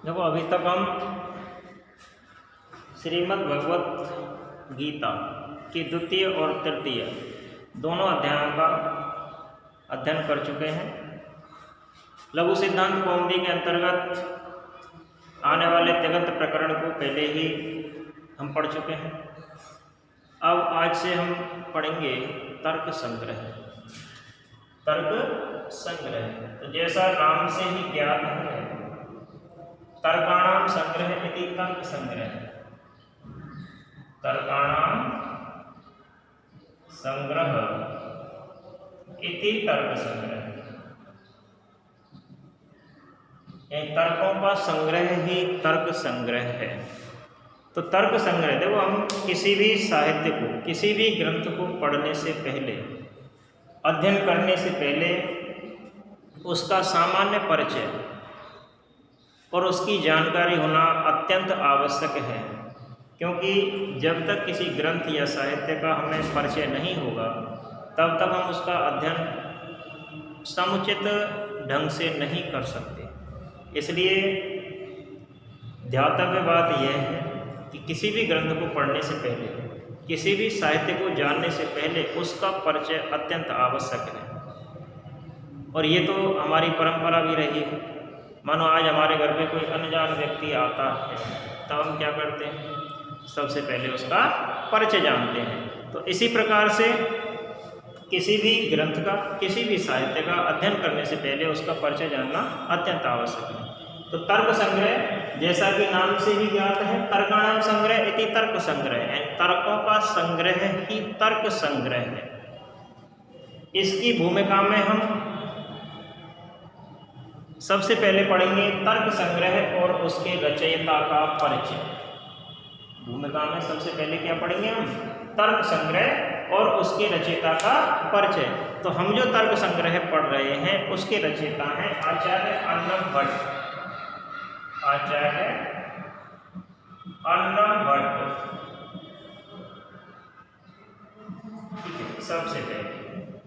देखो, अभी तक हम श्रीमद् भगवत गीता की द्वितीय और तृतीय दोनों अध्यायों का अध्ययन कर चुके हैं। लघु सिद्धांत कौमुदी के अंतर्गत आने वाले तिङन्त प्रकरण को पहले ही हम पढ़ चुके हैं। अब आज से हम पढ़ेंगे तर्क संग्रह। तर्क संग्रह तो जैसा नाम से ही ज्ञात है, तर्काणाम संग्रह इति तर्क संग्रह। तर्काणाम संग्रह इति तर्क संग्रह। तर्कों का संग्रह ही तर्क संग्रह है। तो तर्क संग्रह, देखो, हम किसी भी साहित्य को, किसी भी ग्रंथ को पढ़ने से पहले, अध्ययन करने से पहले उसका सामान्य परिचय और उसकी जानकारी होना अत्यंत आवश्यक है। क्योंकि जब तक किसी ग्रंथ या साहित्य का हमें परिचय नहीं होगा, तब तक हम उसका अध्ययन समुचित ढंग से नहीं कर सकते। इसलिए ध्यातव्य बात यह है कि किसी भी ग्रंथ को पढ़ने से पहले, किसी भी साहित्य को जानने से पहले उसका परिचय अत्यंत आवश्यक है। और ये तो हमारी परंपरा भी रही है। मानो आज हमारे घर में कोई अनजान व्यक्ति आता है, तब हम क्या करते हैं? सबसे पहले उसका परिचय जानते हैं। तो इसी प्रकार से किसी भी ग्रंथ का, किसी भी साहित्य का अध्ययन करने से पहले उसका परिचय जानना अत्यंत आवश्यक है। तो तर्क संग्रह, जैसा कि नाम से ही ज्ञात है, तर्काणाम संग्रह इति तर्क संग्रह। तर्कों का संग्रह ही तर्क संग्रह है। इसकी भूमिका में हम सबसे पहले पढ़ेंगे तर्क संग्रह और उसके रचयिता का परिचय। भूमिका में सबसे पहले क्या पढ़ेंगे हम? तर्क संग्रह और उसके रचयिता का परिचय। तो हम जो तर्क संग्रह पढ़ रहे हैं उसके रचयिता हैं आचार्य अन्नम भट्ट। आचार्य अन्नम भट्ट। ठीक है,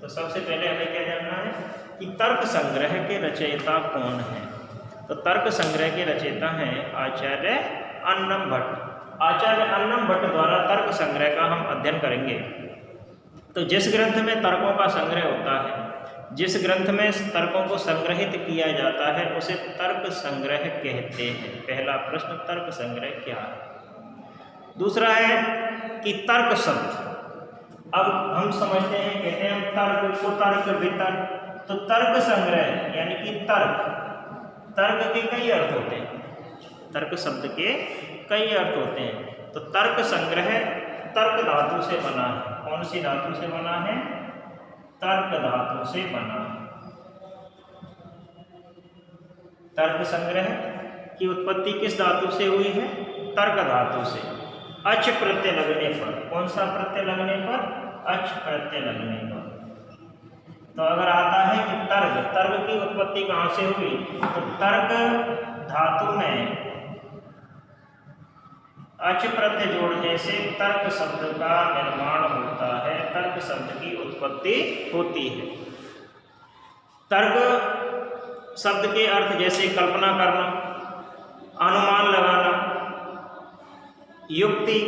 सबसे पहले हमें क्या जानना है कि तर्क संग्रह के रचयिता कौन है। तो तर्क संग्रह के रचयिता हैं आचार्य अन्नम भट्ट। आचार्य अन्नम भट्ट द्वारा तर्क संग्रह का हम अध्ययन करेंगे। तो जिस ग्रंथ में तर्कों का संग्रह होता है, जिस ग्रंथ में तर्कों को संग्रहित किया जाता है, उसे तर्क संग्रह कहते हैं। पहला प्रश्न, तर्क संग्रह क्या है? दूसरा है कि तर्क शब्द। अब हम समझते हैं, कहते हैं हम तर्क को तर्क वितर्क। तो तर्क संग्रह यानी कि तर्क के कई अर्थ होते हैं। तर्क शब्द के कई अर्थ होते हैं। तो तर्क संग्रह तर्क धातु से बना है। कौन सी धातु से बना है? तर्क धातु से बना है। तर्क संग्रह की उत्पत्ति किस धातु से हुई है? तर्क धातु से। अच प्रत्यय लगने पर। कौन सा प्रत्यय लगने पर? अच प्रत्यय लगने पर। तो अगर आता है कि तर्क की उत्पत्ति कहाँ से हुई, तो तर्क धातु में अच प्रत्यय जोड़ने से तर्क शब्द का निर्माण होता है, तर्क शब्द की उत्पत्ति होती है। तर्क शब्द के अर्थ जैसे कल्पना करना, अनुमान लगाना, युक्ति,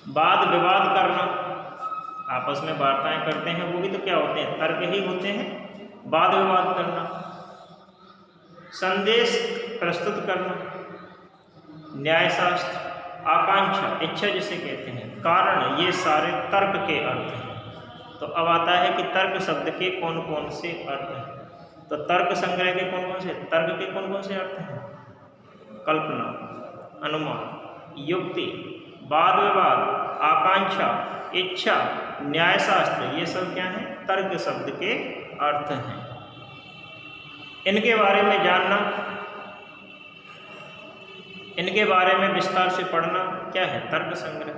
वाद विवाद करना, आपस में वार्ताएं करते हैं, वो भी तो क्या होते हैं? तर्क ही होते हैं। वाद विवाद करना, संदेश प्रस्तुत करना, न्यायशास्त्र, आकांक्षा, इच्छा जिसे कहते हैं, कारण, ये सारे तर्क के अर्थ हैं। तो अब आता है कि तर्क शब्द के कौन कौन से अर्थ हैं। तो तर्क संग्रह के कौन कौन से, तर्क के कौन कौन से अर्थ हैं? कल्पना, अनुमान, युक्ति, वाद विवाद, आकांक्षा, इच्छा, न्यायशास्त्र, ये सब क्या है? तर्क शब्द के अर्थ हैं। इनके बारे में जानना, इनके बारे में विस्तार से पढ़ना क्या है? तर्क संग्रह।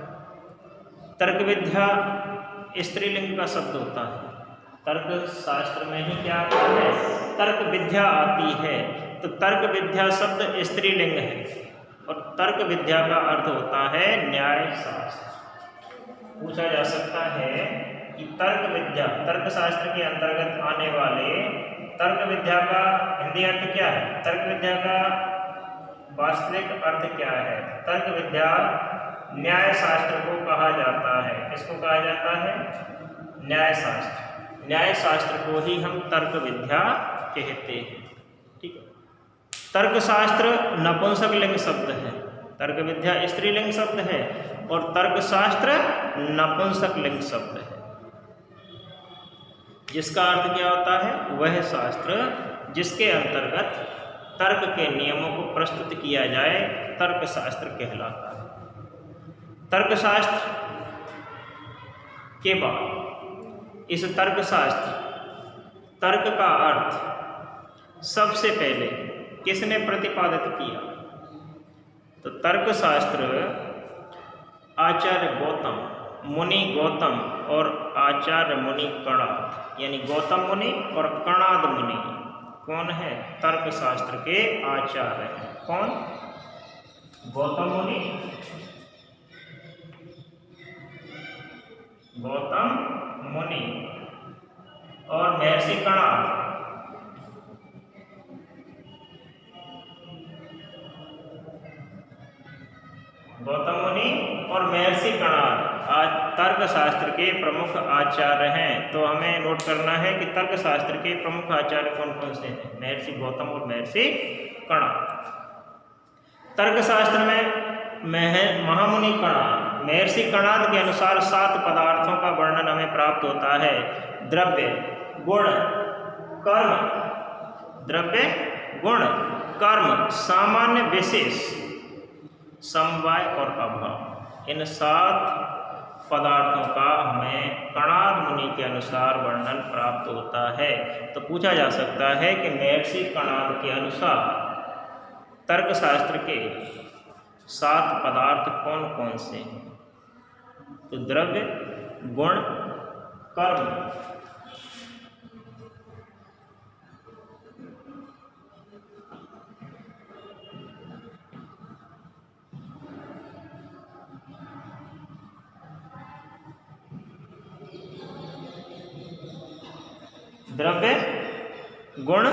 तर्क विद्या स्त्रीलिंग का शब्द होता है। तर्क शास्त्र में ही क्या आता है? तर्क विद्या आती है। तो तर्क विद्या शब्द स्त्रीलिंग है और तर्क विद्या का अर्थ होता है न्याय शास्त्र। पूछा जा सकता है कि तर्क विद्या, तर्क शास्त्र के अंतर्गत आने वाले तर्क विद्या का हिंदी अर्थ क्या है? तर्क विद्या का वास्तविक अर्थ क्या है? तर्क विद्या न्याय शास्त्र को कहा जाता है। किसको कहा जाता है? न्याय शास्त्र। न्याय शास्त्र को ही हम तर्क विद्या कहते हैं। ठीक है। तर्कशास्त्र नपुंसकलिंग शब्द है, तर्क विद्या स्त्रीलिंग शब्द है और तर्कशास्त्र नपुंसकलिंग शब्द है, जिसका अर्थ क्या होता है? वह शास्त्र जिसके अंतर्गत तर्क के नियमों को प्रस्तुत किया जाए तर्कशास्त्र कहलाता है। तर्कशास्त्र के बाद इस तर्कशास्त्र, तर्क का अर्थ सबसे पहले किसने प्रतिपादित किया? तो तर्कशास्त्र आचार्य गौतम, मुनि गौतम और आचार्य मुनि कणाद, यानी गौतम मुनि और कणाद मुनि कौन है? तर्कशास्त्र के आचार्य हैं। कौन? गौतम मुनि, गौतम मुनि और महर्षि कणाद। गौतम मुनि और महर्षि कणाद आज तर्कशास्त्र के प्रमुख आचार्य हैं। तो हमें नोट करना है कि तर्कशास्त्र के प्रमुख आचार्य कौन कौन से हैं? महर्षि गौतम और महर्षि कणाद। तर्कशास्त्र में महामुनि कणाद, महर्षि कणाद के अनुसार 7 पदार्थों का वर्णन हमें प्राप्त होता है। द्रव्य, गुण, कर्म, द्रव्य, गुण, कर्म, सामान्य, विशेष, समवाय और अभाव। इन 7 पदार्थों का हमें कणाद मुनि के अनुसार वर्णन प्राप्त होता है। तो पूछा जा सकता है कि महर्षि कणाद के अनुसार तर्कशास्त्र के 7 पदार्थ कौन कौन से हैं? तो द्रव्य, गुण, कर्म, द्रव्य, गुण,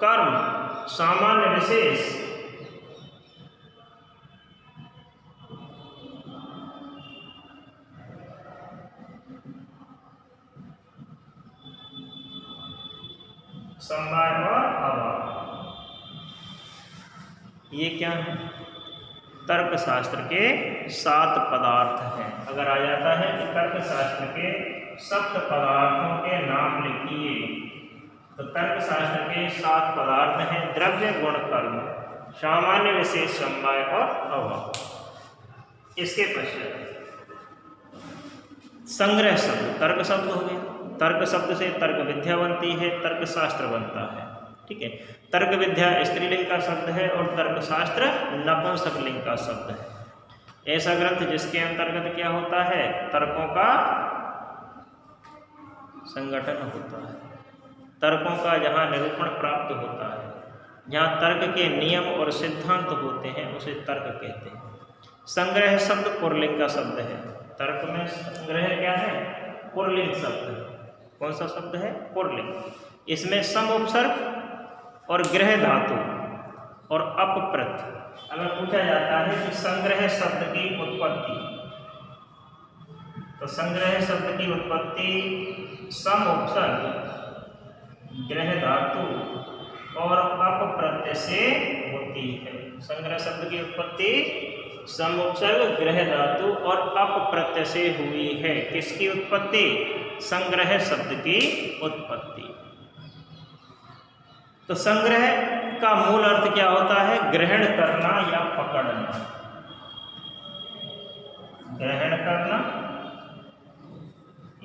कर्म, सामान्य, विशेष, समवाय और अभाव। ये क्या है? तर्कशास्त्र के 7 पदार्थ हैं। अगर आ जाता है कि तर्कशास्त्र के 7 पदार्थों के नाम लिखिए, तो तर्कशास्त्र के 7 पदार्थ हैं द्रव्य, गुण, कर्म, सामान्य, विशेष, समवाय और अभाव। इसके पश्चात संग्रह शब्द, तर्क शब्द हो गया। तर्क शब्द से तर्क विद्या बनती है, तर्कशास्त्र बनता है। ठीक है। तर्क विद्या स्त्रीलिंग का शब्द है और तर्कशास्त्र नपुंसकलिंग का शब्द है। ऐसा ग्रंथ जिसके अंतर्गत क्या होता है? तर्कों का संगठन होता है, तर्कों का जहाँ निरूपण प्राप्त होता है, जहाँ तर्क के नियम और सिद्धांत होते हैं, उसे तर्क कहते हैं। संग्रह शब्द पुल्लिंग का शब्द है। तर्क में संग्रह क्या है? पुल्लिंग शब्द है। कौन सा शब्द है? पुल्लिंग। इसमें सम उपसर्ग और गृह धातु और अपप्रत। अगर पूछा जाता है कि संग्रह शब्द की उत्पत्ति, तो संग्रह शब्द की उत्पत्ति सम उपसर्ग, गृह धातु और अपप्रत्यय से होती है। संग्रह शब्द की उत्पत्ति सम उपसर्ग, गृह धातु और अपप्रत्यय से हुई है। किसकी उत्पत्ति? संग्रह शब्द की उत्पत्ति। तो संग्रह का मूल अर्थ क्या होता है? ग्रहण करना या पकड़ना। ग्रहण करना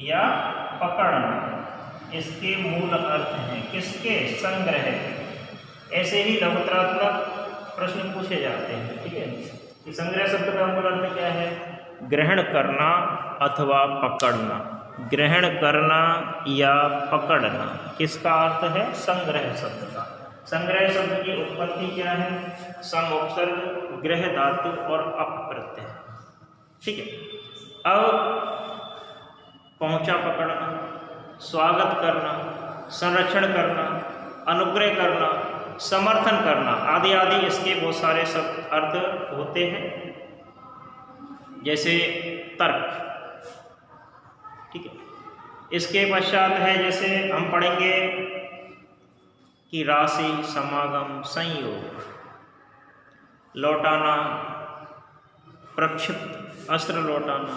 या पकड़ना, इसके मूल अर्थ हैं। किसके? संग्रह के। ऐसे ही लघुतरात्मक प्रश्न पूछे जाते हैं। ठीक है। कि संग्रह शब्द का मूल अर्थ क्या है? ग्रहण करना अथवा पकड़ना। ग्रहण करना या पकड़ना, किसका अर्थ है? संग्रह शब्द का। संग्रह शब्द की उत्पत्ति क्या है? सम उपसर्ग, गृह धातु और अपप्रत्यय। ठीक है। अब पहुंचा पकड़ना, स्वागत करना, संरक्षण करना, अनुग्रह करना, समर्थन करना आदि आदि इसके बहुत सारे सब अर्थ होते हैं। जैसे तर्क, ठीक है। इसके पश्चात है जैसे हम पढ़ेंगे कि राशि, समागम, संयोग, लौटाना, प्रक्षिप्त, अस्त्र लौटाना,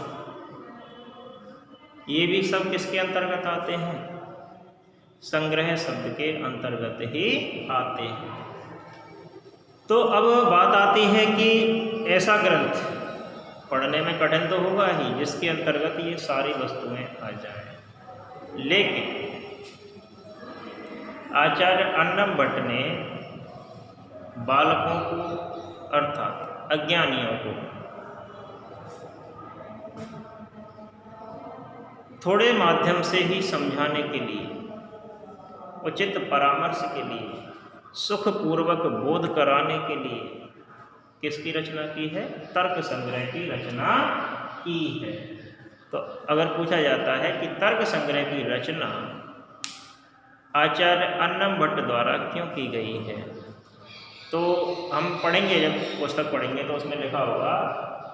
ये भी सब किसके अंतर्गत आते हैं? संग्रह शब्द के अंतर्गत ही आते हैं। तो अब बात आती है कि ऐसा ग्रंथ पढ़ने में कठिन तो होगा ही जिसके अंतर्गत ये सारी वस्तुएं आ जाएं। लेकिन आचार्य अन्नम भट्ट ने बालकों को अर्थात अज्ञानियों को थोड़े माध्यम से ही समझाने के लिए, उचित परामर्श के लिए, सुखपूर्वक बोध कराने के लिए किसकी रचना की है? तर्क संग्रह की रचना की है। तो अगर पूछा जाता है कि तर्क संग्रह की रचना आचार्य अन्नम भट्ट द्वारा क्यों की गई है, तो हम पढ़ेंगे, जब पुस्तक पढ़ेंगे तो उसमें लिखा होगा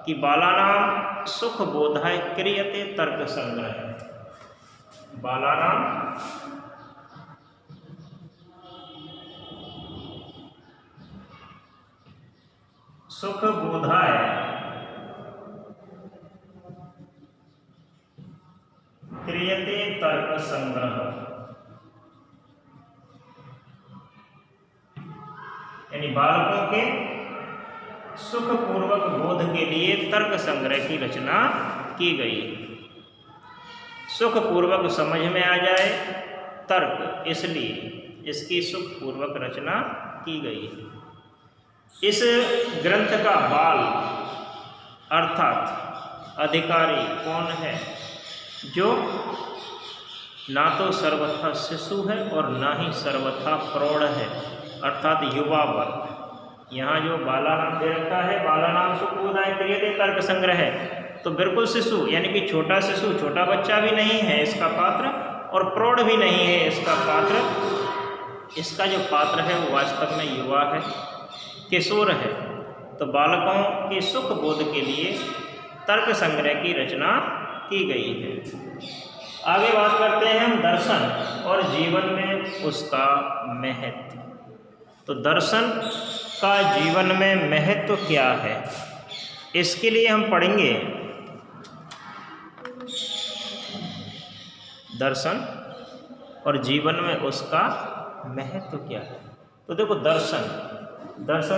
कि बालानाम सुख बोधाय क्रियते तर्क संग्रह। बालानाम सुख बोधाय क्रियते तर्क संग्रह, यानी बालकों के सुखपूर्वक बोध के लिए तर्क संग्रह की रचना की गई। सुखपूर्वक समझ में आ जाए तर्क, इसलिए इसकी सुखपूर्वक रचना की गई है। इस ग्रंथ का बाल अर्थात अधिकारी कौन है? जो ना तो सर्वथा शिशु है और ना ही सर्वथा प्रौढ़ है, अर्थात युवा वर्ग। यहाँ जो बाला नाम दे रखा है, बाला नाम सुखबोधाय क्रियते तर्क संग्रह है, तो बिल्कुल शिशु यानी कि छोटा शिशु, छोटा बच्चा भी नहीं है इसका पात्र, और प्रौढ़ भी नहीं है इसका पात्र। इसका जो पात्र है वो वास्तव में युवा है, किशोर है। तो बालकों के सुख बोध के लिए तर्क संग्रह की रचना की गई है। आगे बात करते हैं हम दर्शन और जीवन में उसका महत्व। तो दर्शन का जीवन में महत्व क्या है, इसके लिए हम पढ़ेंगे दर्शन और जीवन में उसका महत्व क्या है। तो देखो दर्शन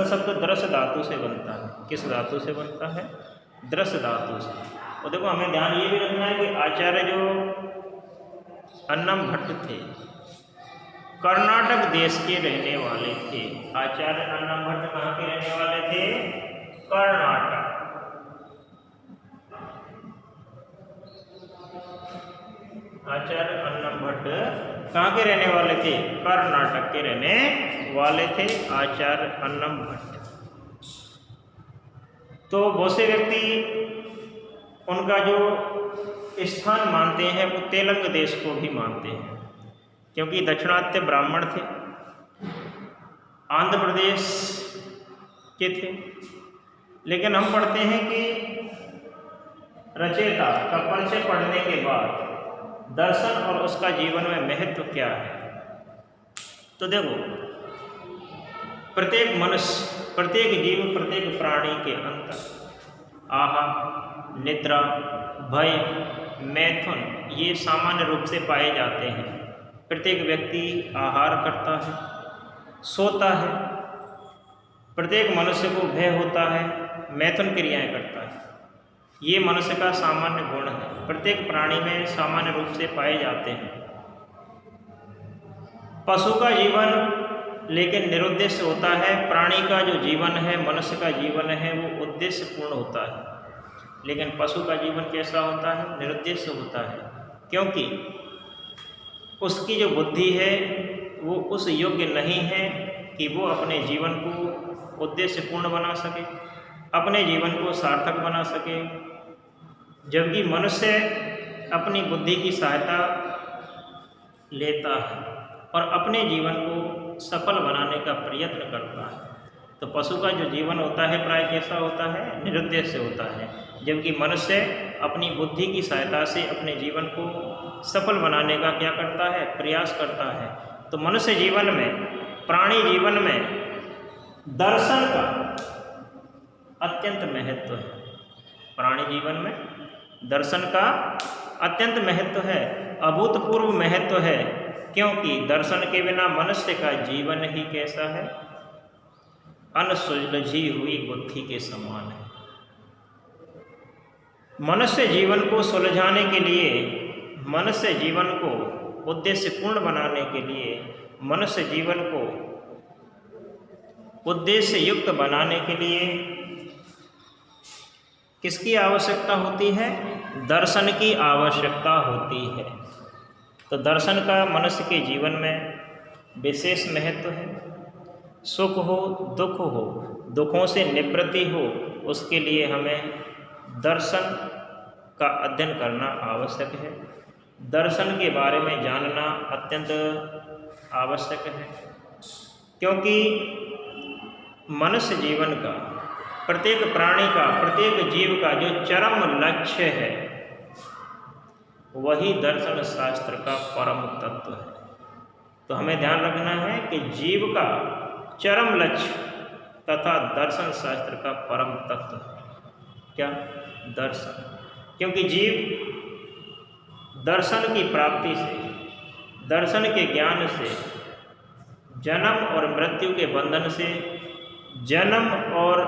शब्द दृश्य धातु से बनता है। किस धातु से बनता है? दृश्य धातु से। और देखो हमें ध्यान ये भी रखना है कि आचार्य जो अन्नम भट्ट थे कर्नाटक देश के रहने वाले थे। आचार्य अन्नम भट्ट कहाँ के रहने वाले थे? कर्नाटक। आचार्य अन्नम भट्ट कहाँ के रहने वाले थे? कर्नाटक के रहने वाले थे आचार्य अन्नम भट्ट। तो बहुत से व्यक्ति उनका जो स्थान मानते हैं वो तेलंग देश को भी मानते हैं, क्योंकि दक्षिणात्य ब्राह्मण थे, आंध्र प्रदेश के थे। लेकिन हम पढ़ते हैं कि रचयिता का परिचय पढ़ने के बाद दर्शन और उसका जीवन में महत्व क्या है। तो देखो प्रत्येक मनुष्य, प्रत्येक जीव, प्रत्येक प्राणी के अंतर आहार, निद्रा, भय, मैथुन ये सामान्य रूप से पाए जाते हैं। प्रत्येक व्यक्ति आहार करता है, सोता है, प्रत्येक मनुष्य को भय होता है, मैथुन क्रियाएं करता है। ये मनुष्य का सामान्य गुण है, प्रत्येक प्राणी में सामान्य रूप से पाए जाते हैं। पशु का जीवन लेकिन निरुद्देश्य होता है, प्राणी का जो जीवन है, मनुष्य का जीवन है, वो उद्देश्य पूर्ण होता है। लेकिन पशु का जीवन कैसा होता है? निरुद्देश्य होता है, क्योंकि उसकी जो बुद्धि है वो उस योग्य नहीं है कि वो अपने जीवन को उद्देश्य पूर्ण बना सके, अपने जीवन को सार्थक बना सके। जबकि मनुष्य अपनी बुद्धि की सहायता लेता है, और अपने जीवन को सफल बनाने का प्रयत्न करता है। तो पशु का जो जीवन होता है प्राय कैसा होता है, निरुद्देश्य होता है, जबकि मनुष्य अपनी बुद्धि की सहायता से अपने जीवन को सफल बनाने का क्या करता है, प्रयास करता है। तो मनुष्य जीवन में, प्राणी जीवन में दर्शन का अत्यंत महत्व है। प्राणी जीवन में दर्शन का अत्यंत महत्व है, अभूतपूर्व महत्व है, क्योंकि दर्शन के बिना मनुष्य का जीवन ही कैसा है, अनसुलझी हुई गुत्थी के समान है। मनुष्य जीवन को सुलझाने के लिए, मनुष्य जीवन को उद्देश्य पूर्ण बनाने के लिए, मनुष्य जीवन को उद्देश्य युक्त बनाने के लिए किसकी आवश्यकता होती है, दर्शन की आवश्यकता होती है। तो दर्शन का मनुष्य के जीवन में विशेष महत्व है। सुख हो, दुख हो, दुखों से निवृत्ति हो, उसके लिए हमें दर्शन का अध्ययन करना आवश्यक है। दर्शन के बारे में जानना अत्यंत आवश्यक है, क्योंकि मनुष्य जीवन का, प्रत्येक प्राणी का, प्रत्येक जीव का जो चरम लक्ष्य है वही दर्शन शास्त्र का परम तत्व है। तो हमें ध्यान रखना है कि जीव का चरम लक्ष्य तथा दर्शन शास्त्र का परम तत्व है क्या, दर्शन। क्योंकि जीव दर्शन की प्राप्ति से, दर्शन के ज्ञान से, जन्म और मृत्यु के बंधन से, जन्म और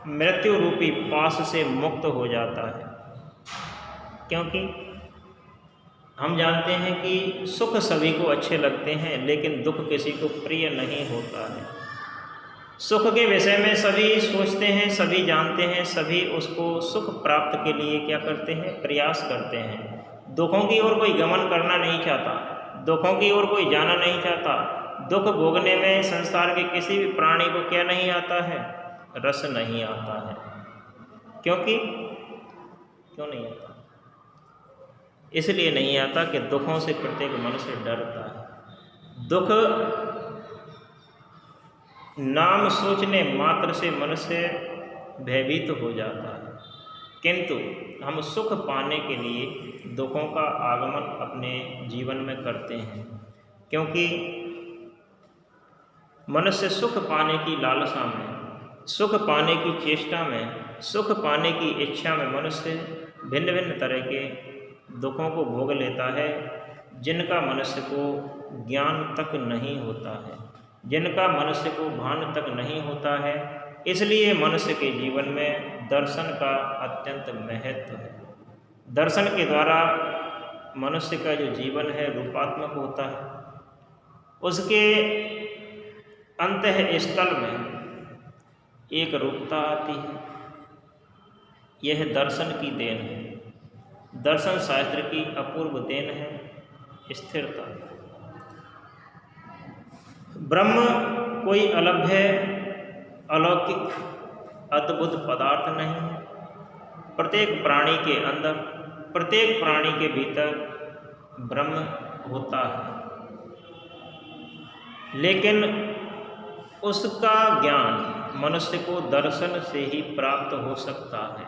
मृत्यु रूपी पाश से मुक्त हो जाता है। क्योंकि हम जानते हैं कि सुख सभी को अच्छे लगते हैं, लेकिन दुख किसी को प्रिय नहीं होता है। सुख के विषय में सभी सोचते हैं, सभी जानते हैं, सभी उसको सुख प्राप्त के लिए क्या करते हैं, प्रयास करते हैं। दुखों की ओर कोई गमन करना नहीं चाहता, दुखों की ओर कोई जाना नहीं चाहता। दुख भोगने में संसार के किसी भी प्राणी को क्या नहीं आता है, रस नहीं आता है। क्योंकि क्यों नहीं आता, इसलिए नहीं आता कि दुखों से प्रत्येक मनुष्य डरता है। दुख नाम सोचने मात्र से मनुष्य भयभीत हो जाता है, किंतु हम सुख पाने के लिए दुखों का आगमन अपने जीवन में करते हैं। क्योंकि मनुष्य सुख पाने की लालसा में, सुख पाने की चेष्टा में, सुख पाने की इच्छा में मनुष्य भिन्न भिन्न तरह के दुखों को भोग लेता है, जिनका मनुष्य को ज्ञान तक नहीं होता है, जिनका मनुष्य को भान तक नहीं होता है। इसलिए मनुष्य के जीवन में दर्शन का अत्यंत महत्व है। दर्शन के द्वारा मनुष्य का जो जीवन है रूपात्मक होता है। उसके अंतःस्थल में एक रूपता आती है। यह दर्शन की देन है, दर्शन शास्त्र की अपूर्व देन है, स्थिरता। ब्रह्म कोई अलभ्य, अलौकिक, अद्भुत पदार्थ नहीं है। प्रत्येक प्राणी के अंदर, प्रत्येक प्राणी के भीतर ब्रह्म होता है, लेकिन उसका ज्ञान मनुष्य को दर्शन से ही प्राप्त हो सकता है।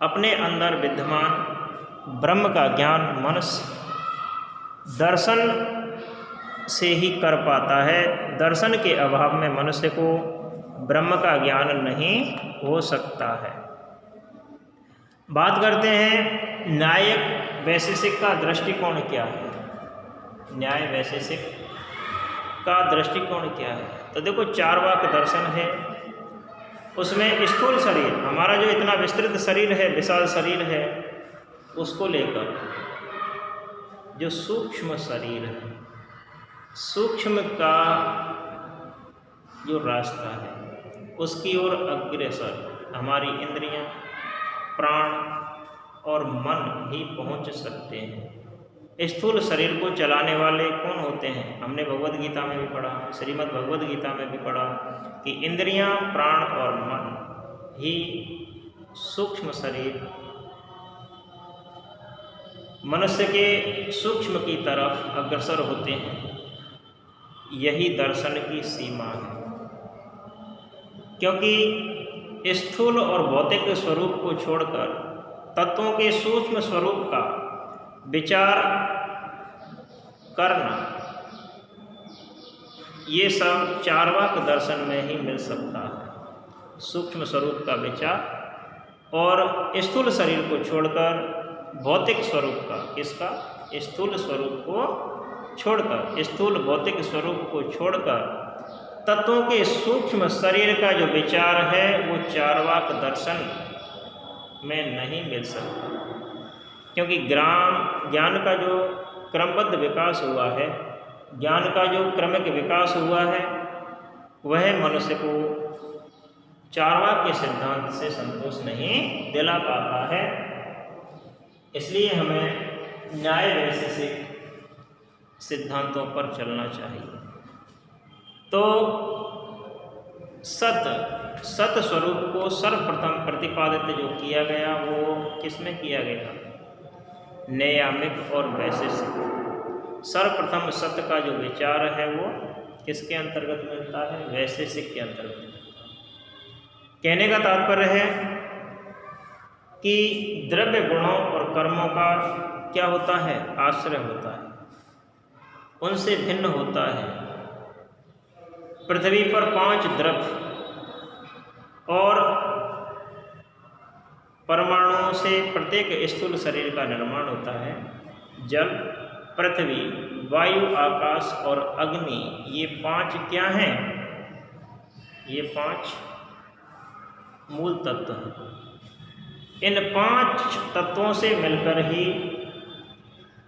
अपने अंदर विद्यमान ब्रह्म का ज्ञान मनुष्य दर्शन से ही कर पाता है। दर्शन के अभाव में मनुष्य को ब्रह्म का ज्ञान नहीं हो सकता है। बात करते हैं न्यायिक वैशेषिक का दृष्टिकोण क्या है। न्याय वैशेषिक का दृष्टिकोण क्या है? तो देखो, चार्वाक दर्शन है, उसमें स्थूल शरीर, हमारा जो इतना विस्तृत शरीर है, विशाल शरीर है, उसको लेकर जो सूक्ष्म शरीर है, सूक्ष्म का जो रास्ता है, उसकी ओर अग्रसर हमारी इंद्रियां, प्राण और मन ही पहुंच सकते हैं। स्थूल शरीर को चलाने वाले कौन होते हैं? हमने भगवद गीता में भी पढ़ा, श्रीमद् भगवद गीता में भी पढ़ा कि इंद्रियां, प्राण और मन ही सूक्ष्म शरीर मनुष्य के सूक्ष्म की तरफ अग्रसर होते हैं। यही दर्शन की सीमा है। क्योंकि स्थूल और भौतिक स्वरूप को छोड़कर तत्वों के सूक्ष्म स्वरूप का विचार करना, ये सब चार्वाक दर्शन में ही मिल सकता है। सूक्ष्म स्वरूप का विचार और स्थूल शरीर को छोड़कर भौतिक स्वरूप का, किसका? स्थूल स्वरूप को छोड़कर, स्थूल भौतिक स्वरूप को छोड़कर तत्वों के सूक्ष्म शरीर का जो विचार है वो चार्वाक दर्शन में नहीं मिल सकता। क्योंकि ज्ञान का जो क्रमबद्ध विकास हुआ है, ज्ञान का जो क्रमिक विकास हुआ है, वह मनुष्य को चार्वाक के सिद्धांत से संतोष नहीं दिला पाता है। इसलिए हमें न्याय वैशेषिक सिद्धांतों पर चलना चाहिए। तो सत स्वरूप को सर्वप्रथम प्रतिपादित जो किया गया वो किसमें किया गया? नैयामिक और वैशेषिक। सर्वप्रथम सत्य का जो विचार है वो किसके अंतर्गत मिलता है? वैशेषिक के अंतर्गत। कहने का तात्पर्य है कि द्रव्य गुणों और कर्मों का क्या होता है? आश्रय होता है, उनसे भिन्न होता है। पृथ्वी पर 5 द्रव्य और परमाणुओं से प्रत्येक स्थूल शरीर का निर्माण होता है। जल, पृथ्वी, वायु, आकाश और अग्नि, ये 5 क्या हैं? ये 5 मूल तत्व हैं। इन 5 तत्वों से मिलकर ही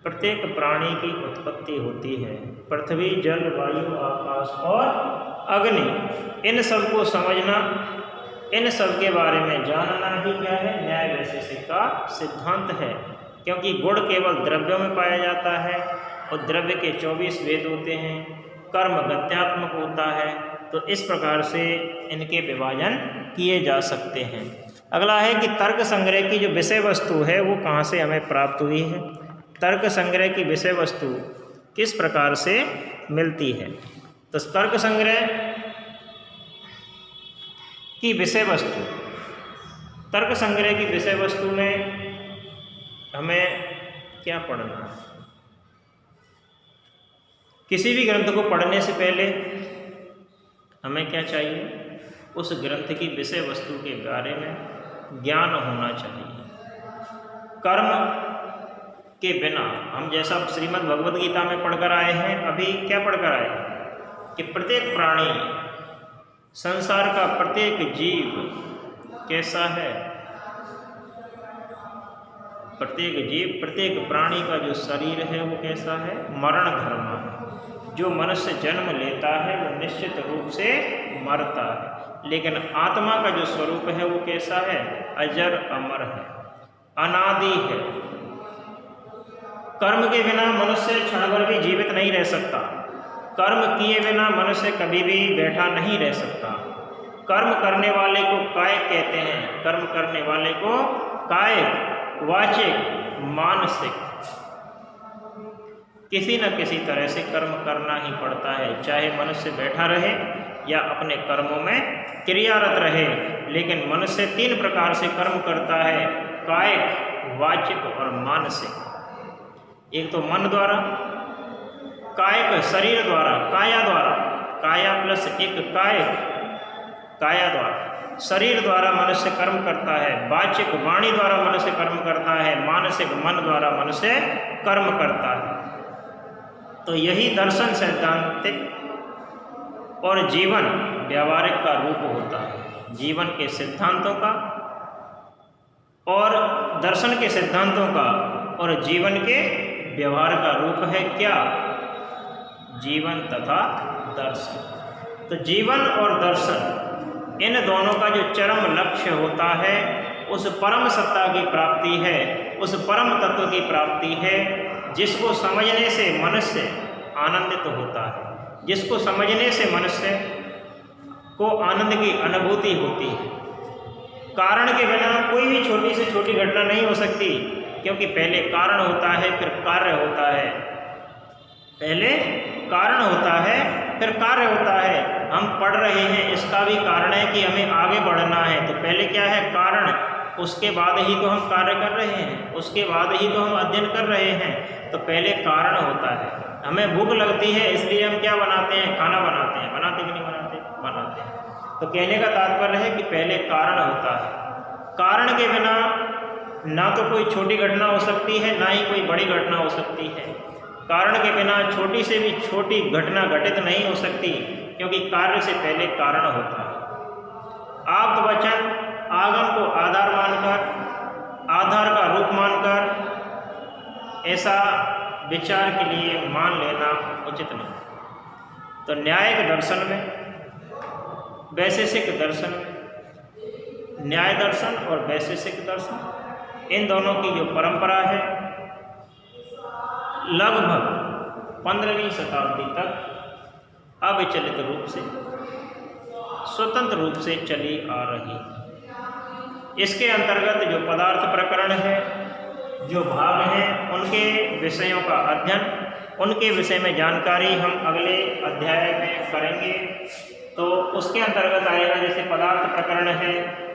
प्रत्येक प्राणी की उत्पत्ति होती है। पृथ्वी, जल, वायु, आकाश और अग्नि, इन सब को समझना, इन सब के बारे में जानना ही क्या है? न्याय वैशेषिक का सिद्धांत है। क्योंकि गुण केवल द्रव्यों में पाया जाता है और द्रव्य के 24 वेद होते हैं, कर्म गत्यात्मक होता है, तो इस प्रकार से इनके विभाजन किए जा सकते हैं। अगला है कि तर्क संग्रह की जो विषय वस्तु है वो कहाँ से हमें प्राप्त हुई है? तर्क संग्रह की विषय वस्तु किस प्रकार से मिलती है? तो तर्क संग्रह की विषय वस्तु, तर्क संग्रह की विषय वस्तु में हमें क्या पढ़ना है? किसी भी ग्रंथ को पढ़ने से पहले हमें क्या चाहिए? उस ग्रंथ की विषय वस्तु के बारे में ज्ञान होना चाहिए। कर्म के बिना हम, जैसा श्रीमद् भगवद गीता में पढ़कर आए हैं, अभी क्या पढ़कर आए हैं कि प्रत्येक प्राणी, संसार का प्रत्येक जीव कैसा है? प्रत्येक जीव, प्रत्येक प्राणी का जो शरीर है वो कैसा है? मरण धर्म है। जो मनुष्य जन्म लेता है वो निश्चित रूप से मरता है, लेकिन आत्मा का जो स्वरूप है वो कैसा है? अजर अमर है, अनादि है। कर्म के बिना मनुष्य क्षण भर भी जीवित नहीं रह सकता। कर्म किए बिना मनुष्य कभी भी बैठा नहीं रह सकता। कर्म करने वाले को कायिक कहते हैं। कर्म करने वाले को कायिक, वाचिक, मानसिक, किसी न किसी तरह से कर्म करना ही पड़ता है, चाहे मनुष्य बैठा रहे या अपने कर्मों में क्रियारत रहे। लेकिन मनुष्य 3 प्रकार से कर्म करता है: कायिक, वाचिक और मानसिक। एक तो मन द्वारा, कायिक शरीर द्वारा, काया द्वारा, काया प्लस एक कायिक, काया द्वारा, शरीर द्वारा मनुष्य कर्म करता है। वाचिक वाणी द्वारा मनुष्य कर्म करता है। मानसिक मन द्वारा मनुष्य कर्म करता है। तो यही दर्शन सैद्धांतिक और जीवन व्यावहारिक का रूप होता है। जीवन के सिद्धांतों का और दर्शन के सिद्धांतों का और जीवन के व्यवहार का रूप है क्या? जीवन तथा दर्शन। तो जीवन और दर्शन, इन दोनों का जो चरम लक्ष्य होता है उस परम सत्ता की प्राप्ति है, उस परम तत्व की प्राप्ति है, जिसको समझने से मनुष्य आनंदित होता है, जिसको समझने से मनुष्य को आनंद की अनुभूति होती है। कारण के बिना कोई भी छोटी से छोटी घटना नहीं हो सकती, क्योंकि पहले कारण होता है, फिर कार्य होता है। पहले कारण होता है, फिर कार्य होता है। हम पढ़ रहे हैं, इसका भी कारण है कि हमें आगे बढ़ना है। तो पहले क्या है? कारण, उसके बाद ही तो हम कार्य कर रहे हैं, उसके बाद ही तो हम अध्ययन कर रहे हैं। तो पहले कारण होता है। हमें भूख लगती है, इसलिए हम क्या बनाते हैं? खाना बनाते हैं। बनाते कि नहीं बनाते? बनाते हैं। तो कहने का तात्पर्य है कि पहले कारण होता है। कारण के बिना ना तो कोई छोटी घटना हो सकती है, ना ही कोई बड़ी घटना हो सकती है। कारण के बिना छोटी से भी छोटी घटना घटित नहीं हो सकती, क्योंकि कार्य से पहले कारण होता है। आप्त वचन आगम को आधार मानकर, आधार का रूप मानकर ऐसा विचार के लिए मान लेना उचित नहीं। तो न्यायिक दर्शन में, वैशेषिक दर्शन में, न्याय दर्शन और वैशेषिक दर्शन, इन दोनों की जो परंपरा है लगभग 15वीं शताब्दी तक अविचलित रूप से, स्वतंत्र रूप से चली आ रही है। इसके अंतर्गत जो पदार्थ प्रकरण है, जो भाग हैं, उनके विषयों का अध्ययन, उनके विषय में जानकारी हम अगले अध्याय में करेंगे। तो उसके अंतर्गत आएगा जैसे पदार्थ प्रकरण है,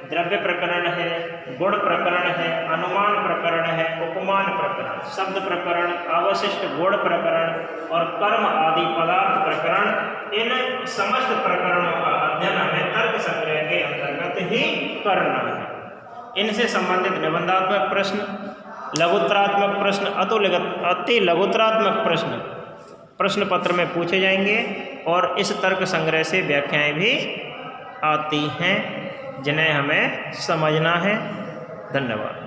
द्रव्य प्रकरण है, गुण प्रकरण है, अनुमान प्रकरण है, उपमान प्रकरण, शब्द प्रकरण, अवशिष्ट गुण प्रकरण और कर्म आदि पदार्थ प्रकरण। इन समस्त प्रकरणों का अध्ययन हमें तर्क संग्रह के अंतर्गत ही करना है। इनसे संबंधित निबंधात्मक प्रश्न, लघुत्तरात्मक प्रश्न, अति लघुत्तरात्मक प्रश्न प्रश्न पत्र में पूछे जाएंगे और इस तर्क संग्रह से व्याख्याएं भी आती हैं, जिन्हें हमें समझना है। धन्यवाद।